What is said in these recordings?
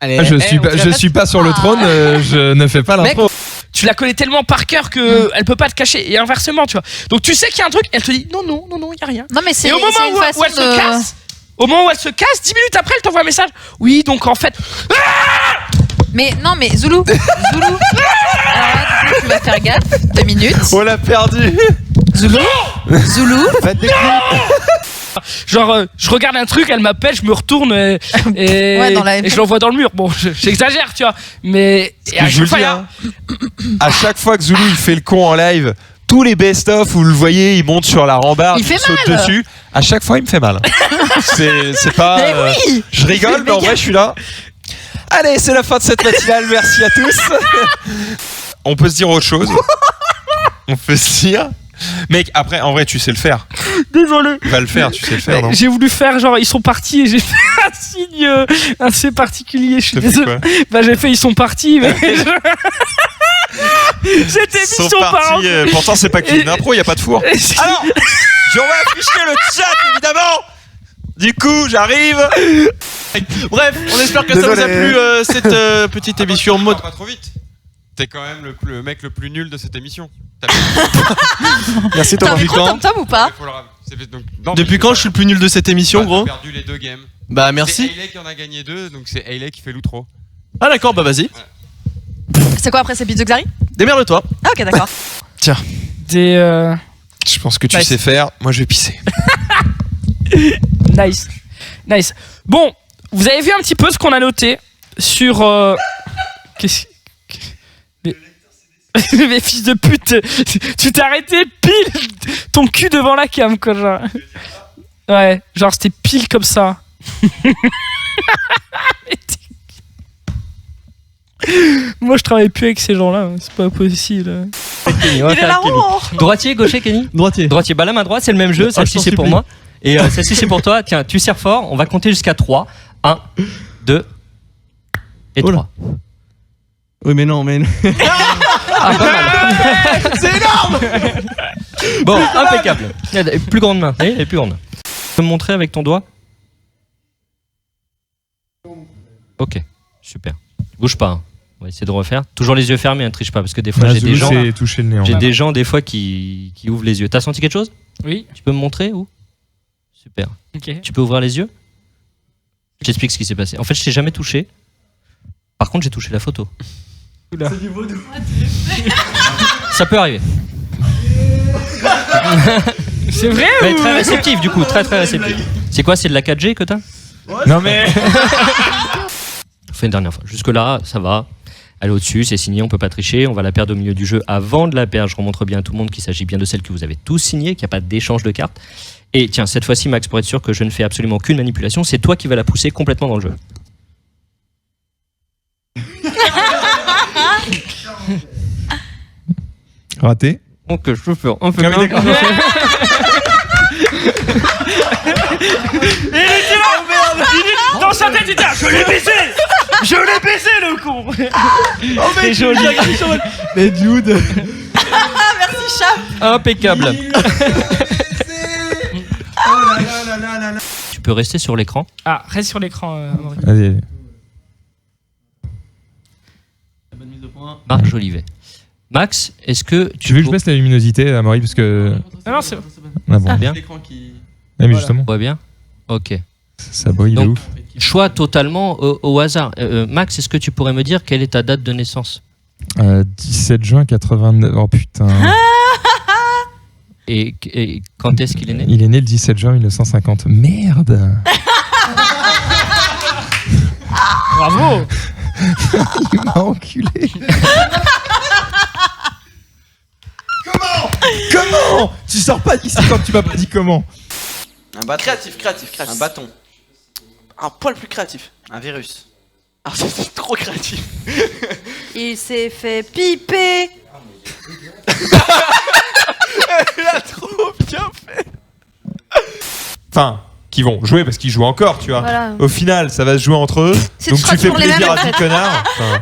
Allez, je suis pas sur le trône, je ne fais pas l'intro. Tu la connais tellement par cœur que elle peut pas te cacher et inversement, tu vois. Donc tu sais qu'il y a un truc, elle te dit non, il y a rien. Non mais c'est et au moment une où façon elle se casse, au moment où elle se casse, 10 minutes après, elle t'envoie un message. Oui, donc en fait. Mais non, mais Zoulou. Alors là, du coup, tu vas faire gaffe. 2 minutes. On l'a perdu. Zoulou. Genre, je regarde un truc, elle m'appelle, je me retourne et je l'envoie dans le mur. Bon, j'exagère, tu vois. Mais à chaque fois, à chaque fois que Zoulou il fait le con en live, tous les best-of, vous le voyez, il monte sur la rambarde, il saute dessus. À chaque fois, il me fait mal. C'est pas. Oui. Je rigole, mais en vrai, je suis là. Allez, c'est la fin de cette matinale. Merci à tous. On peut se dire autre chose. On peut se dire. Mec, après, en vrai, tu sais le faire. Désolé. Va le faire, tu sais le faire, non? J'ai voulu faire genre ils sont partis et j'ai fait un signe assez particulier. Je suis désolé. Bah j'ai fait ils sont partis, mais c'était mission par an. Pourtant, c'est pas qu'une impro, y a pas de four. Alors, je vais afficher le chat, évidemment. Du coup, j'arrive. Bref, on espère que ça vous a plu cette petite émission mode. Pas trop vite. T'es quand même le mec le plus nul de cette émission. Merci T'as un micro Tom Tom ou pas? Depuis quand je suis le plus nul de cette émission, gros? J'ai perdu les 2 games. Bah merci. C'est Hayley qui en a gagné 2, donc c'est Hayley qui fait l'outro. Ah d'accord, bah vas-y. C'est quoi après, c'est Pizzo Xari? Démerde-toi. Ah ok, d'accord. Tiens. Je pense que tu sais faire, moi je vais pisser. Nice. Bon, vous avez vu un petit peu ce qu'on a noté sur... Mais fils de pute, tu t'es arrêté pile ton cul devant la cam, quoi, genre. Ouais, genre c'était pile comme ça. Moi je travaille plus avec ces gens-là, c'est pas possible. Il est là-haut. Droitier, gaucher, Kenny? Droitier. Bah la main droite, c'est le même jeu, celle-ci c'est pour moi. Et celle-ci c'est pour toi. Tiens, tu serres fort, on va compter jusqu'à 3. 1, 2 et 3. Oui mais non, mais... Ah, pas mal. C'est énorme. Bon, impeccable. Plus grande main, elle est plus grande. Tu peux me montrer avec ton doigt? Ok, super. Bouge pas, hein. On va essayer de refaire. Toujours les yeux fermés, ne triche pas, parce que des fois j'ai des gens... touché le nez. J'ai des gens des fois qui ouvrent les yeux. T'as senti quelque chose? Oui. Tu peux me montrer où? Super. Okay. Tu peux ouvrir les yeux? Je t'explique ce qui s'est passé. En fait, je t'ai jamais touché. Par contre, j'ai touché la photo. C'est du vaudou. Ça peut arriver. C'est vrai mais très réceptif du coup, très réceptif. C'est quoi, c'est de la 4G que t'as? Non mais... On fait une dernière fois. Jusque là, ça va. Elle est au-dessus, c'est signé, on peut pas tricher. On va la perdre au milieu du jeu. Avant de la perdre, je remontre bien à tout le monde qu'il s'agit bien de celle que vous avez tous signée, qu'il n'y a pas d'échange de cartes. Et tiens, cette fois-ci, Max, pour être sûr que je ne fais absolument aucune manipulation, c'est toi qui vas la pousser complètement dans le jeu. Raté. Donc je peux faire un peu. Il est dans sa tête, il dit je l'ai baisé le con. Oh mais joli. Mais dude. Merci chat. Impeccable. Tu peux rester sur l'écran. Ah, reste sur l'écran. Allez. Bonne mise au point. Marc Jolivet. Max, est-ce que tu veux que je baisse la luminosité, Amaury, parce que... Non, c'est ah bon. Bien. L'écran qui... Ah, mais justement. On voit bien. Ok. Ça brille de donc, ouf. Choix totalement au hasard. Max, est-ce que tu pourrais me dire quelle est ta date de naissance? 17 juin 89. Oh putain. Et quand est-ce qu'il est né? Il est né le 17 juin 1950. Merde. Bravo. Il m'a enculé. Comment tu sors pas d'ici quand tu m'as pas dit comment? Un bâton. Créatif. Un bâton. Un poil plus créatif. Un virus. Ah, c'est trop créatif. Il s'est fait piper. Il a trop bien fait. Enfin, qui vont jouer parce qu'ils jouent encore, tu vois. Voilà. Au final, ça va se jouer entre eux. C'est Donc tu fais toujours les mêmes, plaisir en à fait. tout connard. Enfin,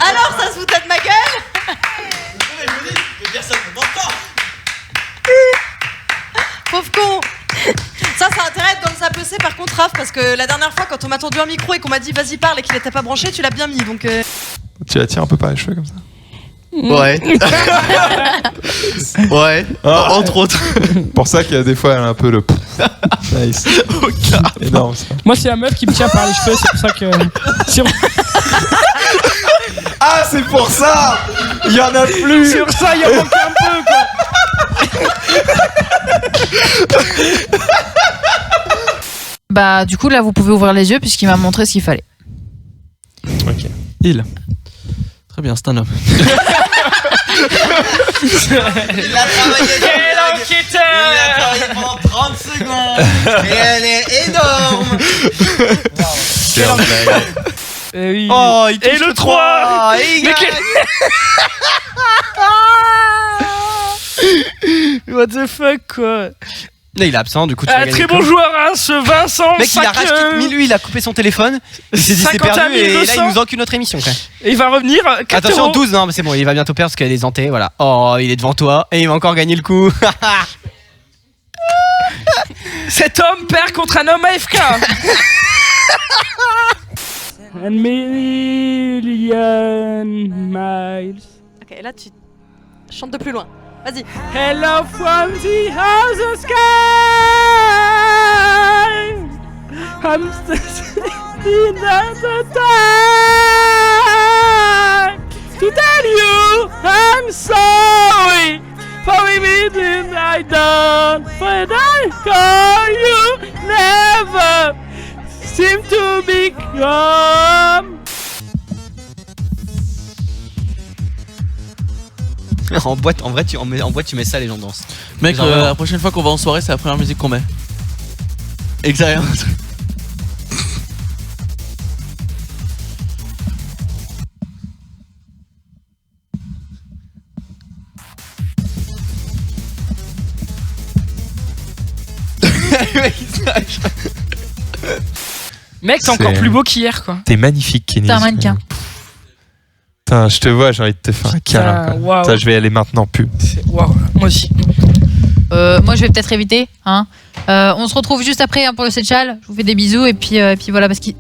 Alors ça se foutait de ma gueule. Mais personne ne m'entend. Pauvre con. Ça a intérêt dans le sapecé par contre Raph parce que la dernière fois quand on m'a tendu un micro et qu'on m'a dit vas-y parle et qu'il était pas branché, tu l'as bien mis donc. Tu la tiens un peu par les cheveux comme ça. Ouais. Ouais. Entre autres. Pour ça qu'il y a des fois elle a un peu le. Nice. Énorme ça. Moi, c'est la meuf qui me tient par les cheveux, c'est pour ça que. Sur, Ah, c'est pour ça. Il y en a plus. sur ça, il en manque un peu, quoi. Bah, du coup, là, vous pouvez ouvrir les yeux puisqu'il m'a montré ce qu'il fallait. Ok. Très bien, c'est un homme. Il a travaillé Quel enquêteur! Il a travaillé pendant 30 secondes et elle est énorme. Oui. Oh, il touche Et le 3 et il Mais gagne. What the fuck, quoi. Là, il est absent, du coup, tu vas Ah, gagner très le bon coup. joueur, hein, ce Vincent. Mec, il a 5, racheté 1000, lui, il a coupé son téléphone. Il s'est dit c'est 51 perdu et là, 200. il nous encule notre émission, quand même. Et il va revenir. 4 Attention, euros. 12, non, mais c'est bon, il va bientôt perdre parce qu'il y a des hantés, voilà. Oh, il est devant toi et il va encore gagner le coup. Cet homme perd contre un homme AFK. A million miles. Ok, là tu chantes de plus loin. Vas-y. Hello from the other sky. I'm in the time to tell you I'm sorry for everything I done. When I call you, never seem to become. En boîte, en vrai, en boîte, tu mets ça, les gens dansent. Mec, Genre, la prochaine fois qu'on va en soirée, c'est la première musique qu'on met. Extérieur. Mec, t'es encore plus beau qu'hier, quoi. T'es magnifique, Kenny. T'es un mannequin. Putain, je te vois, j'ai envie de te faire un câlin. Putain, quoi. waouh. Ça, je vais y aller maintenant, plus. Waouh, moi aussi. Moi, je vais peut-être éviter. Hein. On se retrouve juste après hein, pour le Seychelles. Je vous fais des bisous et puis voilà parce qu'il